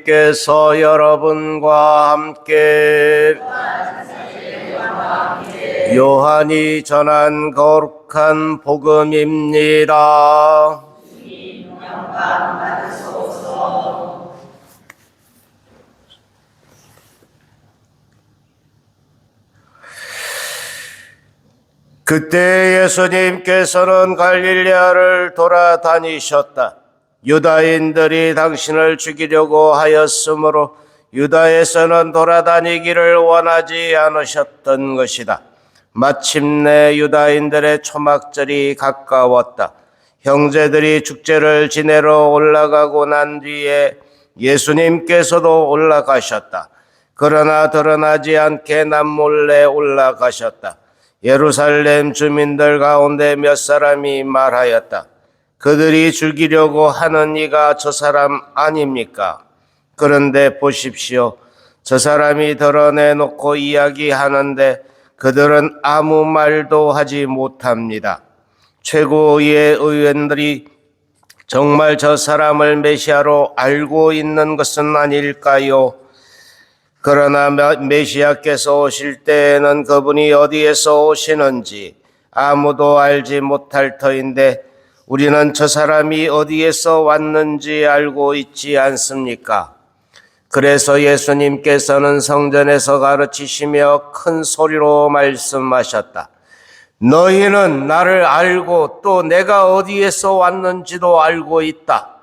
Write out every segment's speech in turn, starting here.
께서 여러분과 함께 요한이 전한 거룩한 복음입니다. 그때 예수님께서는 갈릴레아를 돌아다니셨다. 유다인들이 당신을 죽이려고 하였으므로 유다에서는 돌아다니기를 원하지 않으셨던 것이다. 마침내 유다인들의 초막절이 가까웠다. 형제들이 축제를 지내러 올라가고 난 뒤에 예수님께서도 올라가셨다. 그러나 드러나지 않게 남몰래 올라가셨다. 예루살렘 주민들 가운데 몇 사람이 말하였다. 그들이 죽이려고 하는 이가 저 사람 아닙니까? 그런데 보십시오. 저 사람이 드러내놓고 이야기하는데 그들은 아무 말도 하지 못합니다. 최고의 의원들이 정말 저 사람을 메시아로 알고 있는 것은 아닐까요? 그러나 메시아께서 오실 때에는 그분이 어디에서 오시는지 아무도 알지 못할 터인데 우리는 저 사람이 어디에서 왔는지 알고 있지 않습니까? 그래서 예수님께서는 성전에서 가르치시며 큰 소리로 말씀하셨다. 너희는 나를 알고 또 내가 어디에서 왔는지도 알고 있다.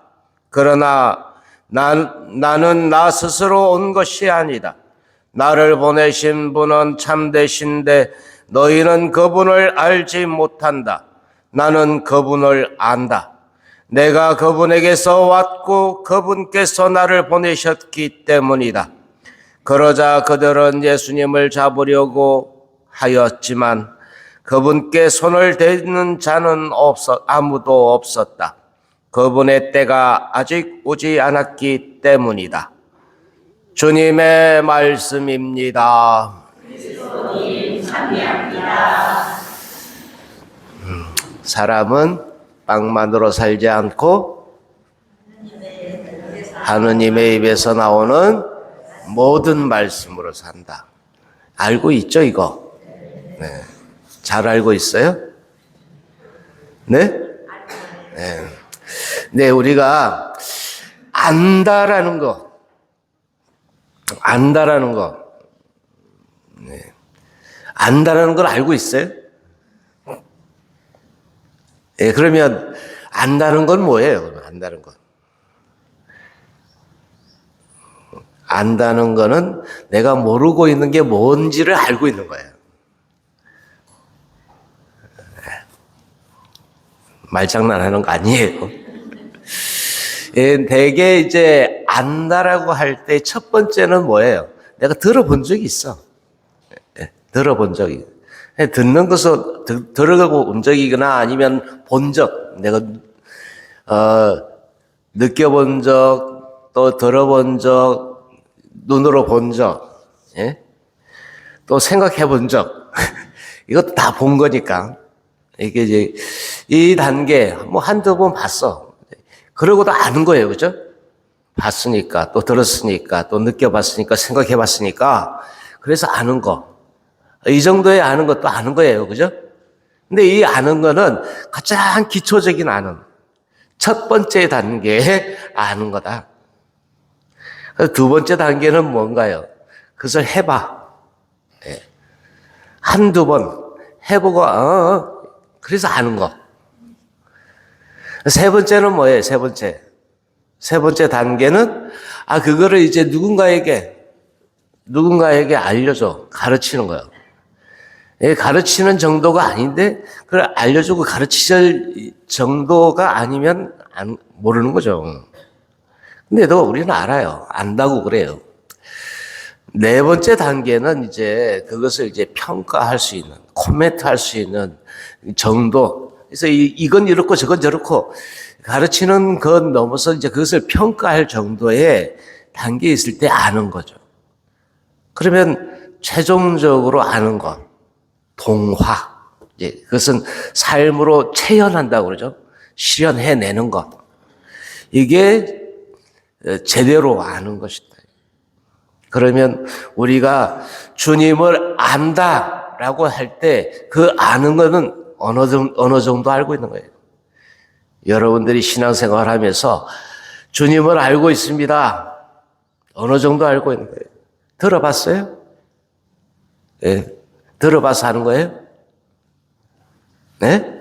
그러나 나는 나 스스로 온 것이 아니다. 나를 보내신 분은 참되신데 너희는 그분을 알지 못한다. 나는 그분을 안다. 내가 그분에게서 왔고 그분께서 나를 보내셨기 때문이다. 그러자 그들은 예수님을 잡으려고 하였지만 그분께 손을 대는 자는 아무도 없었다. 그분의 때가 아직 오지 않았기 때문이다. 주님의 말씀입니다. 그리스도님 찬미합니다. 사람은 빵만으로 살지 않고 하느님의 입에서 나오는 모든 말씀으로 산다. 알고 있죠, 이거? 네. 잘 알고 있어요? 네? 네. 네, 우리가 안다라는 거. 네. 안다라는 걸 알고 있어요? 예, 그러면 안다는 건 뭐예요? 안다는 건. 안다는 거는 내가 모르고 있는 게 뭔지를 알고 있는 거예요. 말장난하는 거 아니에요. 예, 대개 이제 안다라고 할 때 첫 번째는 뭐예요? 내가 들어본 적이 있어. 예, 들어본 적이. 듣는 것은 들어가고 온 적이거나 아니면 본 적, 내가 느껴본 적, 또 들어본 적, 눈으로 본 적, 예? 또 생각해 본 적, 이것도 다 본 거니까. 이게 이제 이 단계 뭐 한두 번 봤어. 그러고도 아는 거예요, 그죠? 봤으니까, 또 들었으니까, 또 느껴봤으니까, 생각해 봤으니까, 그래서 아는 거. 이 정도의 아는 것도 아는 거예요. 그죠? 근데 이 아는 거는 가장 기초적인 아는, 첫 번째 단계에 아는 거다. 두 번째 단계는 뭔가요? 그것을 해봐. 네. 한두 번 해보고, 그래서 아는 거. 세 번째는 뭐예요? 세 번째 단계는, 그거를 이제 누군가에게 알려줘. 가르치는 거예요. 가르치는 정도가 아닌데 그걸 알려주고 가르칠 정도가 아니면 모르는 거죠. 근데도 우리는 알아요. 안다고 그래요. 네 번째 단계는 이제 그것을 이제 평가할 수 있는, 코멘트 할 수 있는 정도. 그래서 이건 이렇고 저건 저렇고 가르치는 것 넘어서 이제 그것을 평가할 정도의 단계에 있을 때 아는 거죠. 그러면 최종적으로 아는 것. 동화. 그것은 삶으로 체현한다고 그러죠. 실현해내는 것. 이게 제대로 아는 것이다. 그러면 우리가 주님을 안다라고 할 때 그 아는 것은 어느 정도 알고 있는 거예요. 여러분들이 신앙생활 하면서 주님을 알고 있습니다. 어느 정도 알고 있는 거예요. 들어봤어요? 네. 들어봐서 하는 거예요? 네?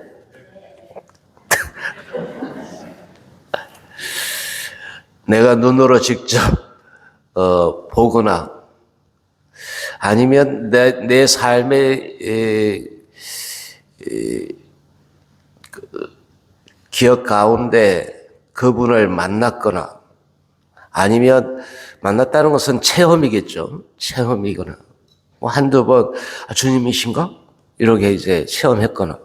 내가 눈으로 직접 보거나 아니면 내 삶의 기억 가운데 그분을 만났거나 아니면 만났다는 것은 체험이겠죠. 체험이거나 뭐 한두 번 주님이신가? 이렇게 이제 체험했거나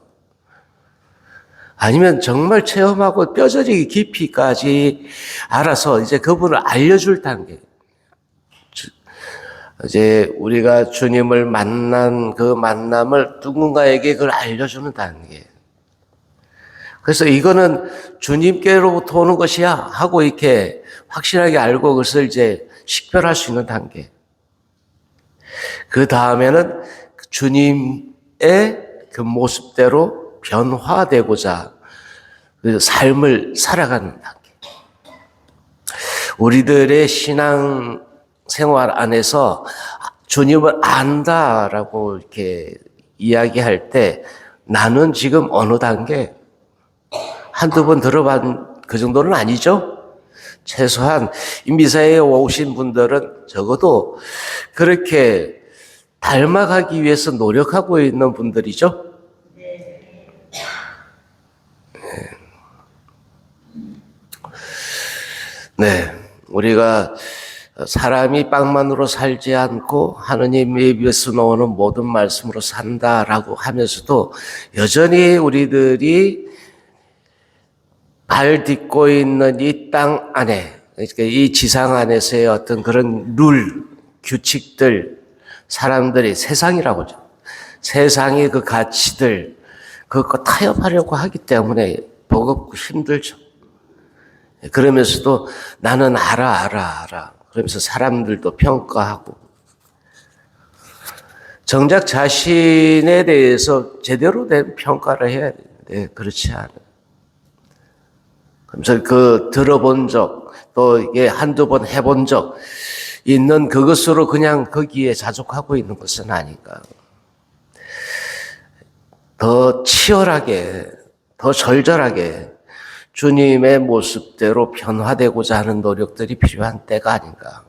아니면 정말 체험하고 뼈저리게 깊이까지 알아서 이제 그분을 알려줄 단계. 이제 우리가 주님을 만난 그 만남을 누군가에게 그걸 알려주는 단계. 그래서 이거는 주님께로부터 오는 것이야 하고 이렇게 확실하게 알고 그것을 이제 식별할 수 있는 단계. 그 다음에는 주님의 그 모습대로 변화되고자 그 삶을 살아가는 단계. 우리들의 신앙 생활 안에서 주님을 안다라고 이렇게 이야기할 때 나는 지금 어느 단계? 한두 번 들어본 그 정도는 아니죠? 최소한 미사에 오신 분들은 적어도 그렇게 닮아가기 위해서 노력하고 있는 분들이죠? 네, 우리가 사람이 빵만으로 살지 않고 하느님의 입에서 나오는 모든 말씀으로 산다라고 하면서도 여전히 우리들이 발 딛고 있는 이 땅 안에, 그러니까 이 지상 안에서의 어떤 그런 룰, 규칙들, 사람들이 세상이라고 하죠. 세상의 그 가치들, 그거 타협하려고 하기 때문에 버겁고 힘들죠. 그러면서도 나는 알아. 그러면서 사람들도 평가하고. 정작 자신에 대해서 제대로 된 평가를 해야 되는데, 그렇지 않아요. 그래서 그 들어본 적, 또 이게 한두 번 해본 적 있는 그것으로 그냥 거기에 자족하고 있는 것은 아닌가. 더 치열하게, 더 절절하게 주님의 모습대로 변화되고자 하는 노력들이 필요한 때가 아닌가.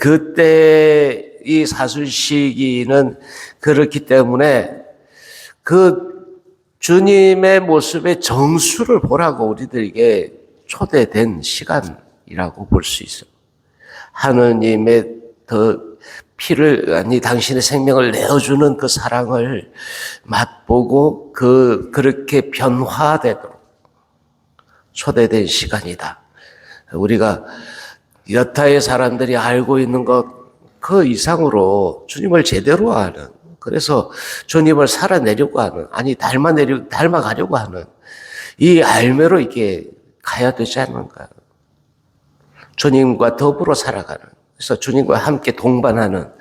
그때 이 사순 시기는 그렇기 때문에 그 주님의 모습의 정수를 보라고 우리들에게 초대된 시간이라고 볼 수 있어요. 하느님의 더 피를, 아니, 당신의 생명을 내어주는 그 사랑을 맛보고 그렇게 변화되도록 초대된 시간이다. 우리가 여타의 사람들이 알고 있는 것 그 이상으로 주님을 제대로 아는, 그래서 주님을 살아내려고 하는, 아니 닮아가려고 하는 이 알매로 이게 가야 되지 않는가. 주님과 더불어 살아가는, 그래서 주님과 함께 동반하는,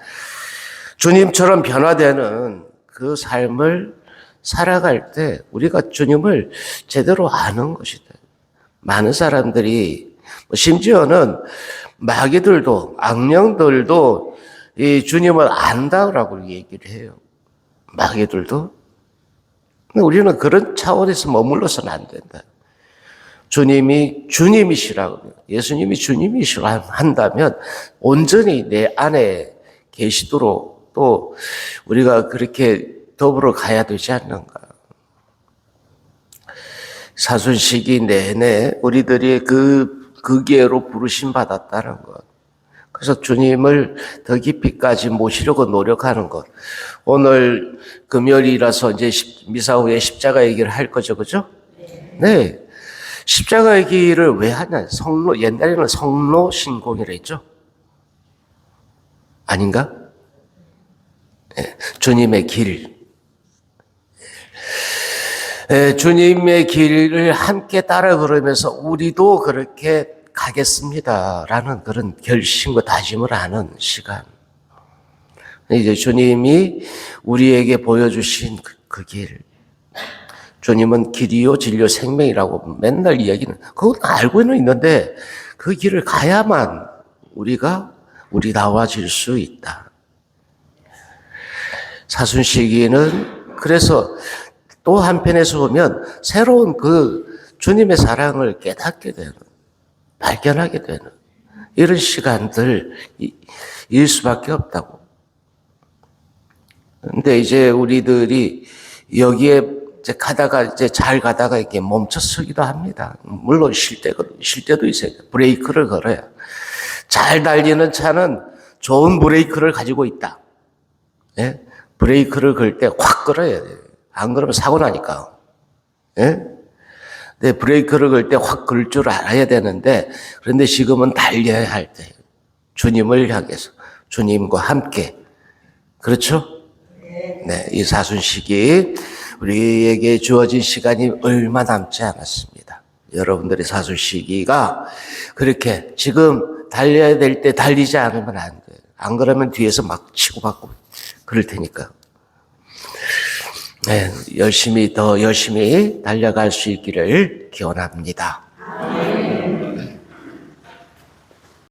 주님처럼 변화되는 그 삶을 살아갈 때 우리가 주님을 제대로 아는 것이다. 많은 사람들이, 심지어는 마귀들도, 악령들도 이 주님을 안다라고 얘기를 해요. 마귀들도. 근데 우리는 그런 차원에서 머물러서는 안 된다. 주님이 주님이시라고, 예수님이 주님이시라고 한다면 온전히 내 안에 계시도록 또 우리가 그렇게 더불어 가야 되지 않는가. 사순 시기 내내 우리들이 그 기회로 부르심 받았다는 것. 그래서 주님을 더 깊이까지 모시려고 노력하는 것. 오늘 금요일이라서 이제 미사 후에 십자가 얘기를 할 거죠, 그죠? 네. 십자가 얘기를 왜 하냐? 옛날에는 성로 신공이라 했죠? 아닌가? 네. 주님의 길. 네. 주님의 길을 함께 따라 걸으면서 우리도 그렇게 가겠습니다라는 그런 결심과 다짐을 하는 시간. 이제 주님이 우리에게 보여주신 그 길. 주님은 길이요 진리요 생명이라고 맨날 이야기는 그건 알고는 있는데 그 길을 가야만 우리다워질 수 있다. 사순시기는 그래서 또 한편에서 보면 새로운 그 주님의 사랑을 깨닫게 되는, 발견하게 되는 이런 시간들일 수밖에 없다고. 근데 이제 우리들이 여기에 이제 잘 가다가 이렇게 멈춰서기도 합니다. 물론 쉴 때도 있어요. 브레이크를 걸어야. 잘 달리는 차는 좋은 브레이크를 가지고 있다. 예? 브레이크를 걸 때 확 걸어야 돼요. 안 그러면 사고 나니까. 예? 근데 브레이크를 걸 때 확 걸 줄 알아야 되는데, 그런데 지금은 달려야 할 때. 주님을 향해서. 주님과 함께. 그렇죠? 네. 이 사순시기, 우리에게 주어진 시간이 얼마 남지 않았습니다. 여러분들의 사순시기가 그렇게 지금 달려야 될 때 달리지 않으면 안 돼요. 안 그러면 뒤에서 막 치고받고 그럴 테니까. 네, 더 열심히 달려갈 수 있기를 기원합니다.